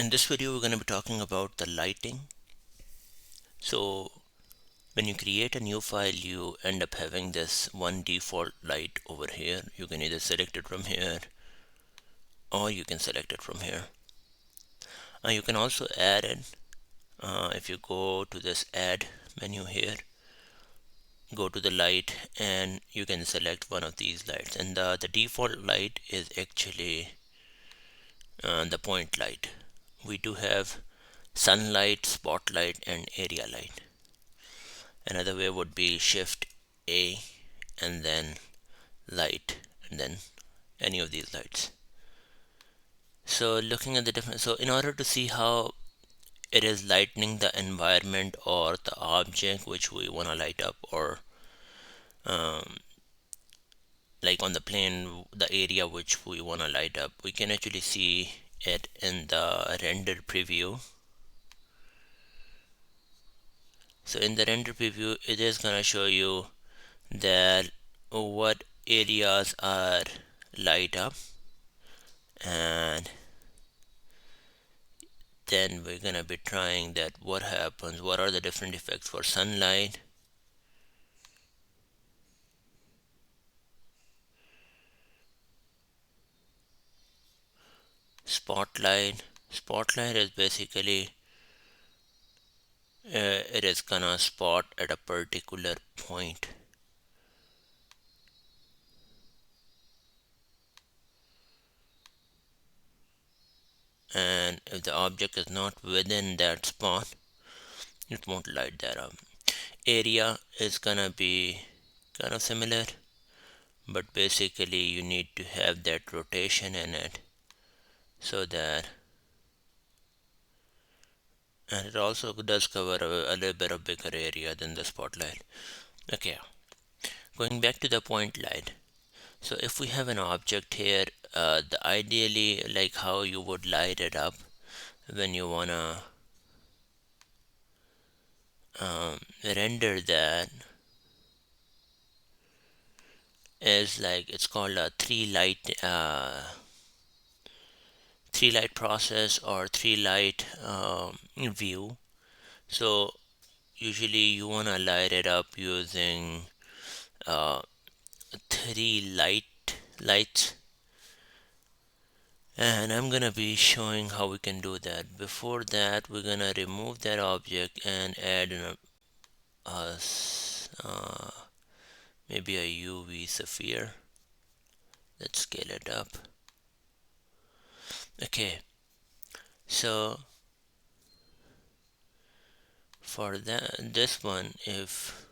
In this video, we're going to be talking about the lighting. So when you create a new file, you end up having this one default light over here. You can either select it from here or you can select it from here. You can also add it. If you go to this add menu here, go to the light and you can select one of these lights, and the default light is actually the point light. We do have sunlight, spotlight, and area light. Another way would be shift A and then light and then any of these lights. So looking at the difference, so in order to see how it is lightening the environment or the object which we want to light up, or like on the plane, the area which we want to light up, we can actually see it in the render preview. So in the render preview, it is going to show you that what areas are light up, and then we're gonna be trying that what happens, what are the different effects for sunlight, spotlight. Spotlight is basically it is gonna spot at a particular point, and if the object is not within that spot, it won't light that up. Area is gonna be kind of similar, but basically you need to have that rotation in it, so that, and it also does cover a little bit of bigger area than the spotlight. Okay, going back to the point light. So if we have an object here, the ideally, like how you would light it up when you wanna render that, is like, it's called a three light process or three light view. So usually you wanna light it up using three lights, and I'm gonna be showing how we can do that. Before that, we're gonna remove that object and add maybe a UV sphere. Let's scale it up. Okay, so for this one, if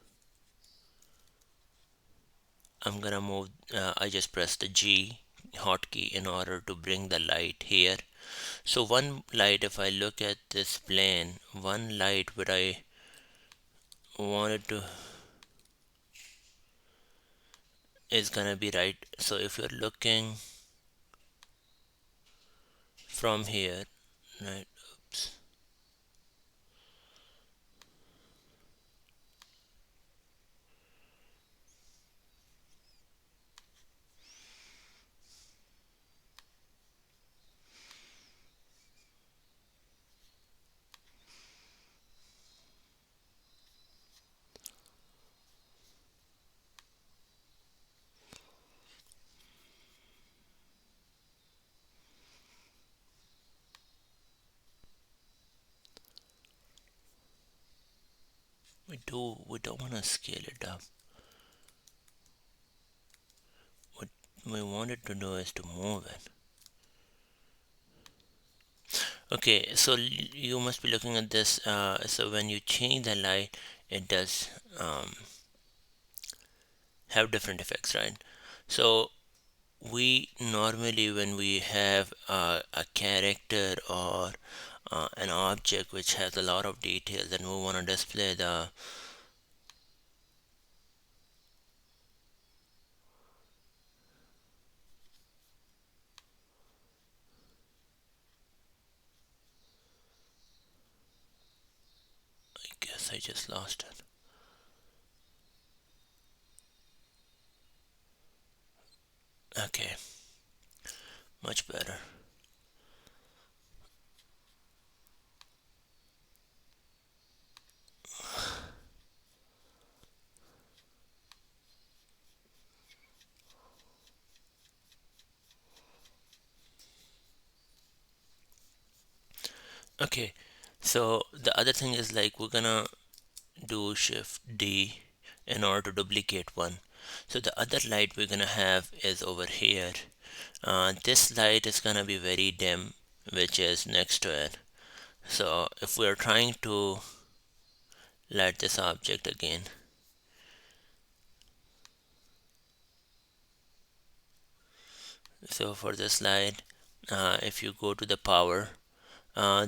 I'm gonna move, I just press the G hotkey in order to bring the light here. So one light, if I look at this plane, one light where I wanted to is gonna be right. So if you're looking from here, right, oops, we don't want to scale it up. What we wanted to do is to move it. Okay, so you must be looking at this. So when you change the light, it does have different effects, right? So we normally, when we have a character or an object which has a lot of details and we want to display the I guess I just lost it. Okay, much better. Okay, so the other thing is like we're gonna do Shift D in order to duplicate one. So the other light we're gonna have is over here. This light is gonna be very dim, which is next to it. So if we're trying to light this object again, so for this light, if you go to the power,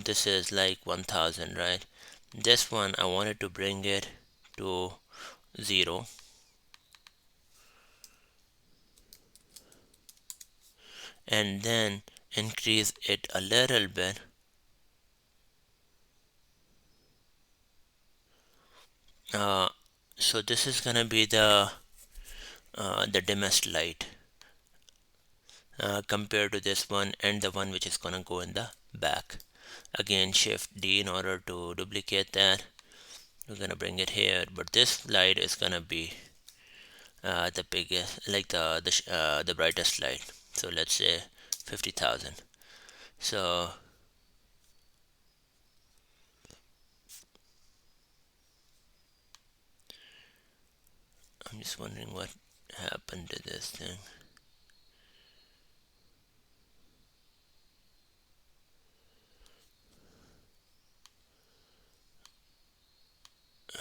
this is like 1000, right? This one I wanted to bring it to 0, and then increase it a little bit. uh, so this is gonna be the dimmest light compared to this one and the one which is gonna go in the back. Again, Shift D in order to duplicate that. We're gonna bring it here, but this light is gonna be the biggest, like the brightest light. So let's say 50,000. So I'm just wondering what happened to this thing.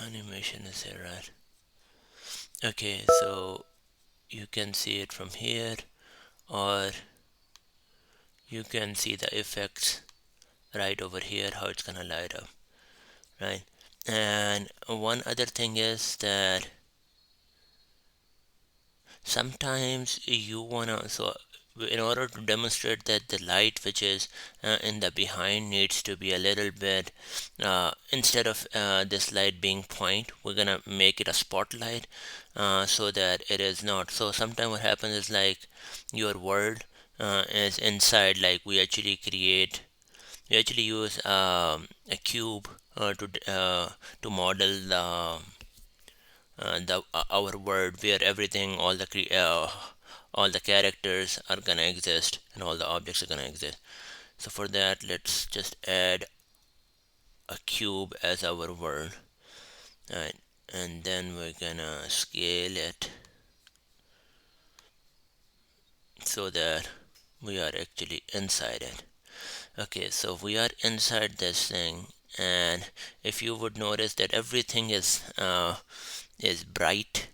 Animation is here, right? Okay, so you can see it from here, or you can see the effects right over here, how it's gonna light up, right? And one other thing is that sometimes you wanna, so in order to demonstrate that the light which is in the behind needs to be a little bit, instead of this light being point, we're gonna make it a spotlight, so that it is not. So sometimes what happens is like your world is inside, like we actually use a cube to model our world, where everything, all the characters are gonna exist and all the objects are gonna exist. So for that, let's just add a cube as our world, right? And then we're gonna scale it so that we are actually inside it. Okay, so we are inside this thing, and if you would notice that everything is bright,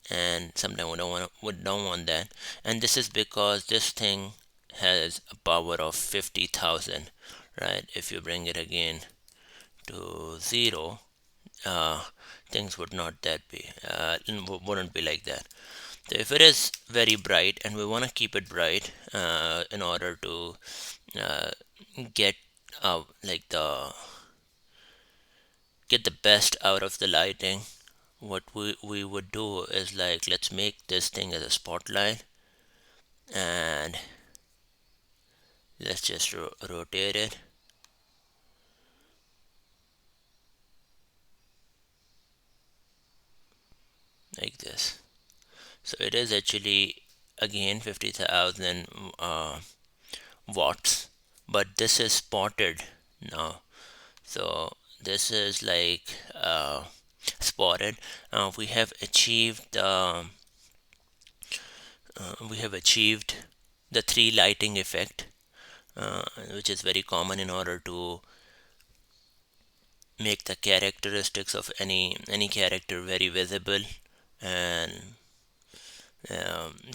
and sometimes we don't want that, and this is because this thing has a power of 50,000, right? If you bring it again to 0, uh, things would not that be wouldn't be like that. So if it is very bright and we want to keep it bright, in order to uh, get like get the best out of the lighting, what we would do is like, let's make this thing as a spotlight, and let's just rotate it like this. So it is actually again 50,000 watts, but this is spotted now. So this is like spotted. We have achieved the three lighting effect, which is very common in order to make the characteristics of any character very visible. And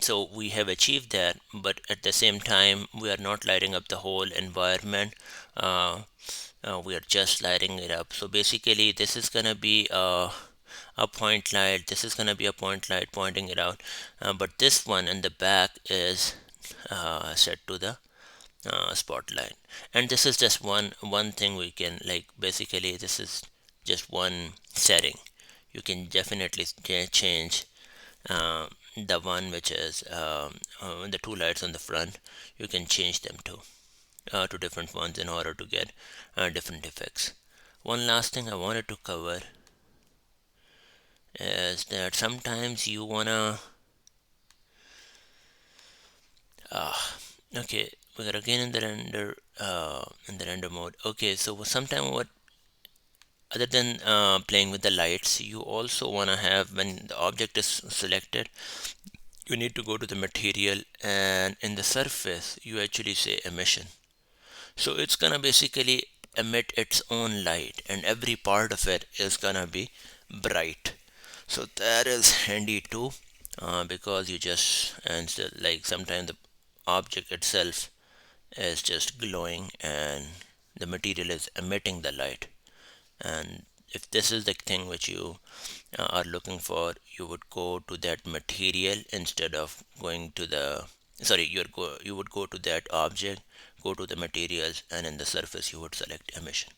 so we have achieved that, but at the same time we are not lighting up the whole environment. We are just lighting it up. So basically this is gonna be a point light, this is gonna be a point light pointing it out, but this one in the back is set to the spotlight. And this is just one thing we can, like, basically this is just one setting. You can definitely change uh, the one which is the two lights on the front. You can change them to different ones in order to get different effects. One last thing I wanted to cover is that sometimes you wanna uh, okay, we're again in the render mode. Okay, so sometime what other than playing with the lights, you also want to have, when the object is selected, you need to go to the material, and in the surface you actually say emission. So it's gonna basically emit its own light, and every part of it is gonna be bright. So that is handy too, because you just, and so, like sometimes the object itself is just glowing and the material is emitting the light. And if this is the thing which you are looking for, you would go to that material instead of going to the, sorry, you would go to that object, go to the materials, and in the surface you would select emission.